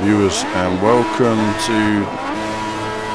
viewers, and welcome to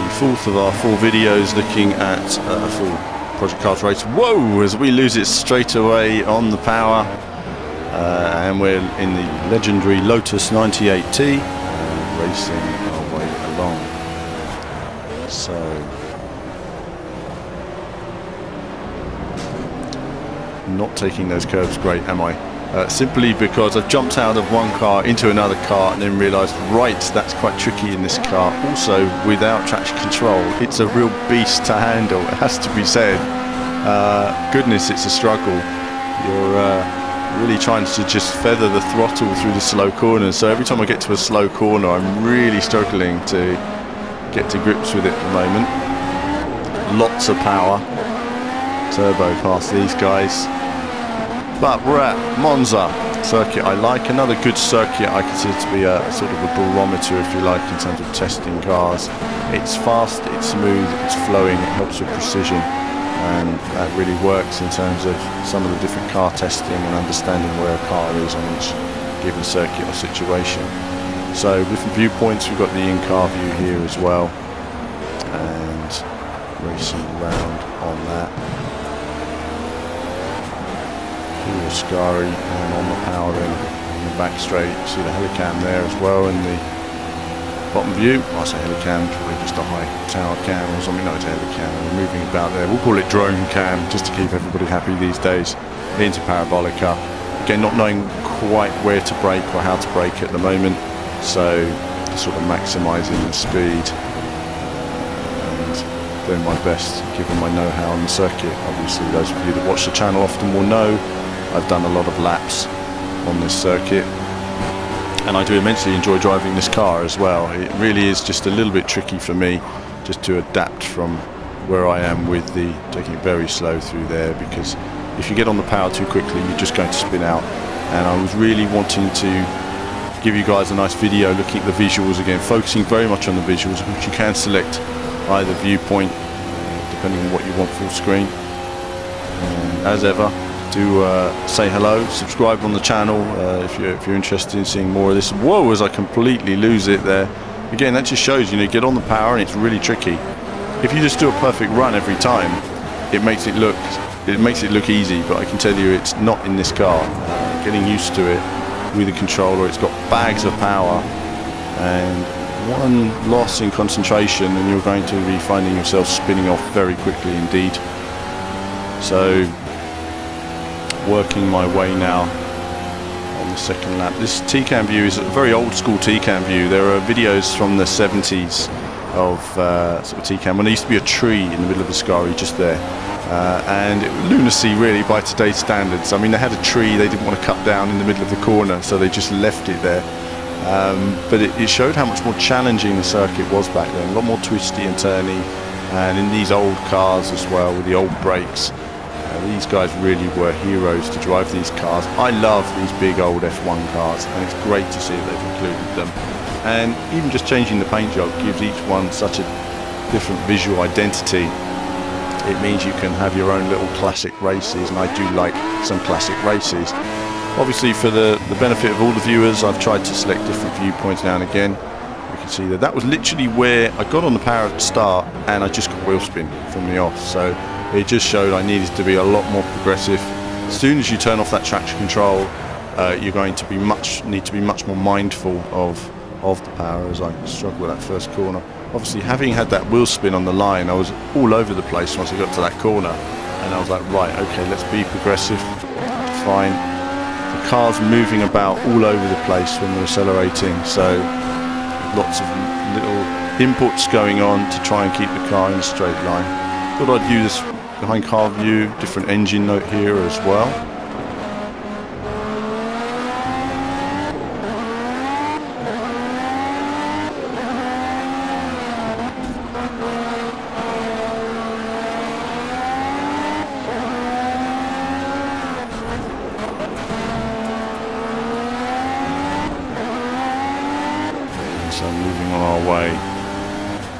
the fourth of our 4 videos looking at a full Project Cars race. Whoa, as we lose it straight away on the power, and we're in the legendary Lotus 98T, racing our way along. So not taking those curves great, am I? Simply because I've jumped out of one car into another car and then realised, right, that's quite tricky in this car. Also, without traction control, it's a real beast to handle, it has to be said. Goodness, it's a struggle. You're really trying to just feather the throttle through the slow corners, so every time I get to a slow corner I'm really struggling to get to grips with it at the moment. Lots of power. Turbo past these guys. But we're at Monza circuit. I like another good circuit. I consider to be a sort of a barometer, if you like, in terms of testing cars. It's fast, it's smooth, it's flowing, it helps with precision, and that really works in terms of some of the different car testing and understanding where a car is on each given circuit or situation. So different viewpoints, we've got the in-car view here as well, and racing around on that. Scary, and on the power then on the back straight, you see the helicam there as well in the bottom view. I say helicam, probably just a high tower cam or something. No, it's a helicam. We're moving about there. We'll call it drone cam just to keep everybody happy these days. Into parabolica. Again, not knowing quite where to brake or how to brake at the moment, so sort of maximising the speed and doing my best given my know-how on the circuit. Obviously, those of you that watch the channel often will know I've done a lot of laps on this circuit, and I do immensely enjoy driving this car as well. It really is just a little bit tricky for me just to adapt from where I am with the taking it very slow through there, because if you get on the power too quickly you're just going to spin out. And I was really wanting to give you guys a nice video looking at the visuals again, focusing very much on the visuals, which you can select either viewpoint depending on what you want full screen. And as ever, do say hello, subscribe on the channel if you're interested in seeing more of this. Whoa, as I completely lose it there. Again, that just shows, you get on the power and it's really tricky. If you just do a perfect run every time, it makes it look easy, but I can tell you it's not in this car. Getting used to it with the controller, it's got bags of power, and one loss in concentration and you're going to be finding yourself spinning off very quickly indeed. So working my way now on the second lap. This T-cam view is a very old school T-cam view. There are videos from the 70s of sort of T-cam when there used to be a tree in the middle of the Ascari just there, and lunacy really by today's standards. I mean, they had a tree they didn't want to cut down in the middle of the corner, so they just left it there. But it showed how much more challenging the circuit was back then, a lot more twisty and turny, and in these old cars as well with the old brakes. These guys really were heroes to drive these cars. I love these big old F1 cars, and it's great to see that they've included them. And even just changing the paint job gives each one such a different visual identity. It means you can have your own little classic races, and I do like some classic races. Obviously, for the benefit of all the viewers, I've tried to select different viewpoints now and again. You can see that was literally where I got on the power at the start, and I just got wheel spin from the off. So it just showed I needed to be a lot more progressive. As soon as you turn off that traction control, you're going to need to be much more mindful of the power, as I struggle with that first corner. Obviously, having had that wheel spin on the line, I was all over the place once I got to that corner, and I was like, right, okay, let's be progressive. Fine. The car's moving about all over the place when we're accelerating, so lots of little inputs going on to try and keep the car in a straight line. Thought I'd use this behind car view, different engine note here as well. So moving on our way,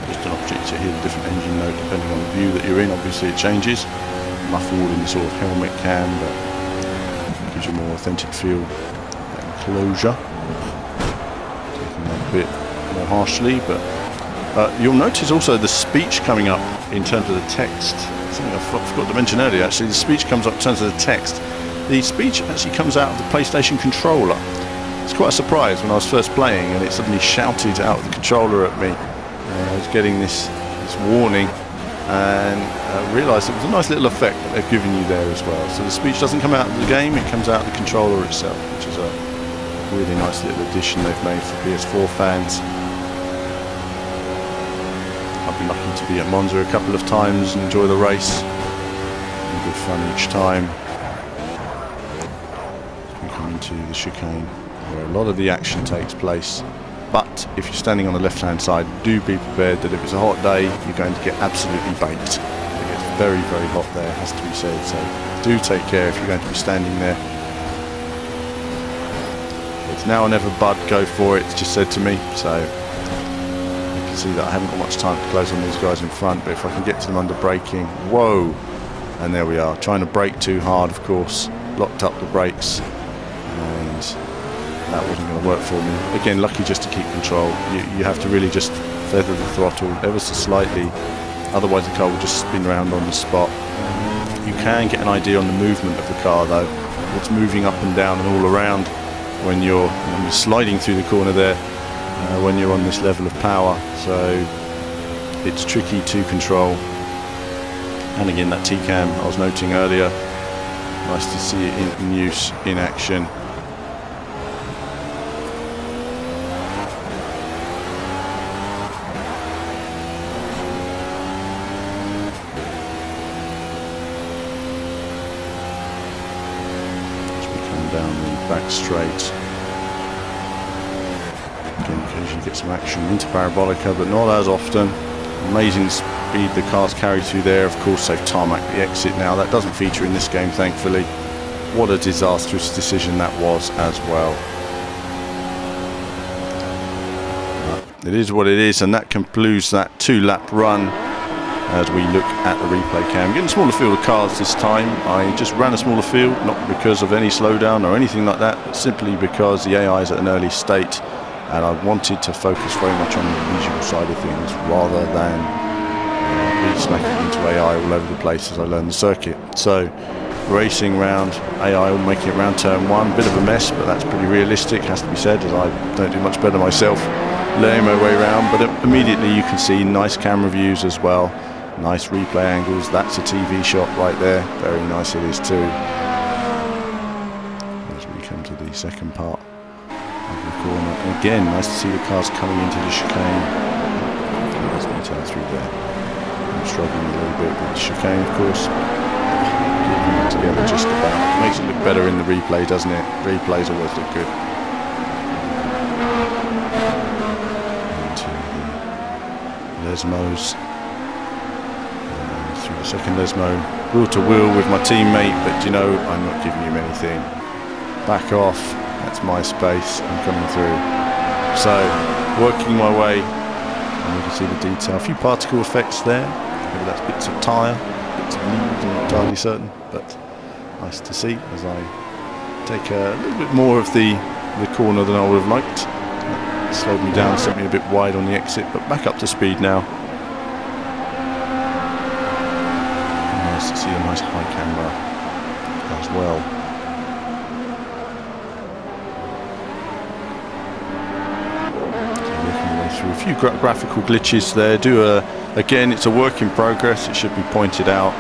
just an opportunity to hear the different engine note depending on the view that you're in. Obviously it changes, muffled in the sort of helmet cam, but it gives you a more authentic feel, that enclosure. Taking that bit more harshly, but you'll notice also the speech coming up in terms of the text. Something I forgot to mention earlier, actually. The speech comes up in terms of the text. The speech actually comes out of the PlayStation controller. It's quite a surprise when I was first playing and it suddenly shouted out of the controller at me. I was getting this warning, and realised it was a nice little effect that they've given you there as well. So the speech doesn't come out of the game, it comes out of the controller itself, which is a really nice little addition they've made for PS4 fans. I've been lucky to be at Monza a couple of times and enjoy the race. Good fun each time. We come into the chicane where a lot of the action takes place. But if you're standing on the left-hand side, do be prepared that if it's a hot day, you're going to get absolutely baked. It gets very, very hot there, has to be said. So do take care if you're going to be standing there. It's now or never, bud. Go for it. It's just said to me. So you can see that I haven't got much time to close on these guys in front. But if I can get to them under braking, whoa! And there we are. Trying to brake too hard, of course. Locked up the brakes. And that wasn't going to work for me. Again, lucky just to keep control. You have to really just feather the throttle ever so slightly, otherwise the car will just spin around on the spot. You can get an idea on the movement of the car though, what's moving up and down and all around when you're sliding through the corner there, when you're on this level of power. So it's tricky to control. And again, that T-cam I was noting earlier, nice to see it in use, in action. Down the back straight. Again, occasionally get some action into Parabolica, but not as often. Amazing speed the cars carry through there. Of course, they've tarmacked the exit now. That doesn't feature in this game, thankfully. What a disastrous decision that was as well. But it is what it is, and that concludes that 2-lap run. As we look at the replay cam, getting a smaller field of cars this time. I just ran a smaller field, not because of any slowdown or anything like that, but simply because the AI is at an early state, and I wanted to focus very much on the visual side of things rather than be smacking into AI all over the place as I learn the circuit. So, racing round, AI making it round turn 1, bit of a mess, but that's pretty realistic, has to be said, as I don't do much better myself laying my way around. But immediately you can see nice camera views as well. Nice replay angles. That's a TV shot right there. Very nice it is too. As we come to the second part of the corner. And again, nice to see the cars coming into the chicane. There's detail through there. I'm struggling a little bit with the chicane, of course. Keeping it together just about. Makes it look better in the replay, doesn't it? Replays always look good. Into the Lesmos. The second Lesmo, wheel to wheel with my teammate, but you know, I'm not giving him anything. Back off, that's my space, I'm coming through. So, working my way, and you can see the detail. A few particle effects there, maybe that's bits of tyre, bits of leaves, I'm not entirely certain, but nice to see as I take a little bit more of the corner than I would have liked. It slowed me down, sent me a bit wide on the exit, but back up to speed now. To see a nice high camera as well. So working my way through a few graphical glitches there. Again, it's a work in progress. It should be pointed out,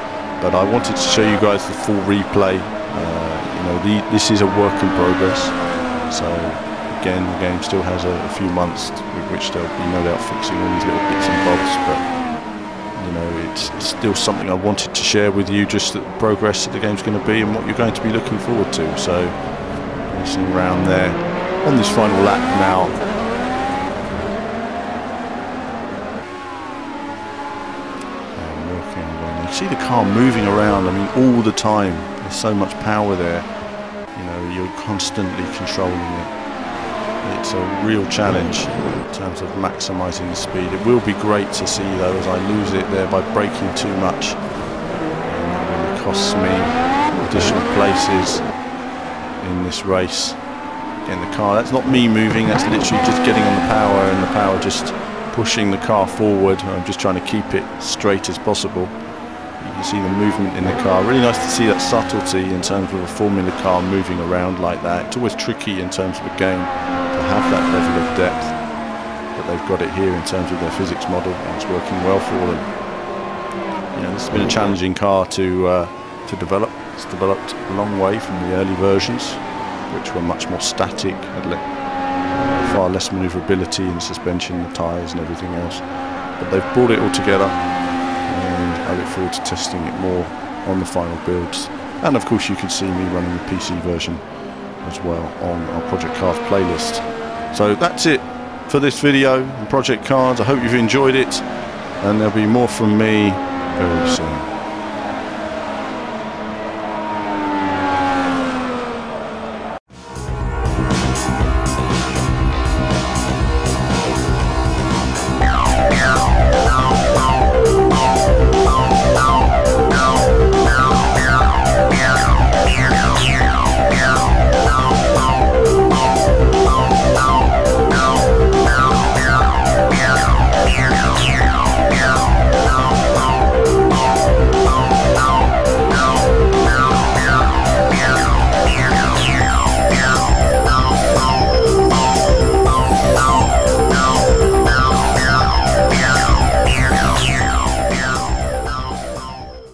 but I wanted to show you guys the full replay. You know, this is a work in progress. So again, the game still has a few months with which they'll be no doubt fixing all these little bits and bobs, but you know, it's still something I wanted to share with you, just the progress that the game's going to be and what you're going to be looking forward to. So, racing around there on this final lap now. And working around. You see the car moving around, I mean, all the time. There's so much power there. You know, you're constantly controlling it. It's a real challenge in terms of maximising the speed. It will be great to see though as I lose it there by braking too much. And it costs me additional places in this race. getting the car. That's not me moving, that's literally just getting on the power and the power just pushing the car forward. I'm just trying to keep it straight as possible. You can see the movement in the car. Really nice to see that subtlety in terms of a Formula car moving around like that. It's always tricky in terms of a game to have that level of depth, but they've got it here in terms of their physics model, and it's working well for them. You know, this has been a challenging car to develop. It's developed a long way from the early versions, which were much more static, had far less manoeuvrability in the suspension, the tyres and everything else. But they've brought it all together, and I look forward to testing it more on the final builds. And of course you can see me running the PC version as well on our Project Cars playlist. So that's it for this video on Project Cars. I hope you've enjoyed it, and there'll be more from me very soon.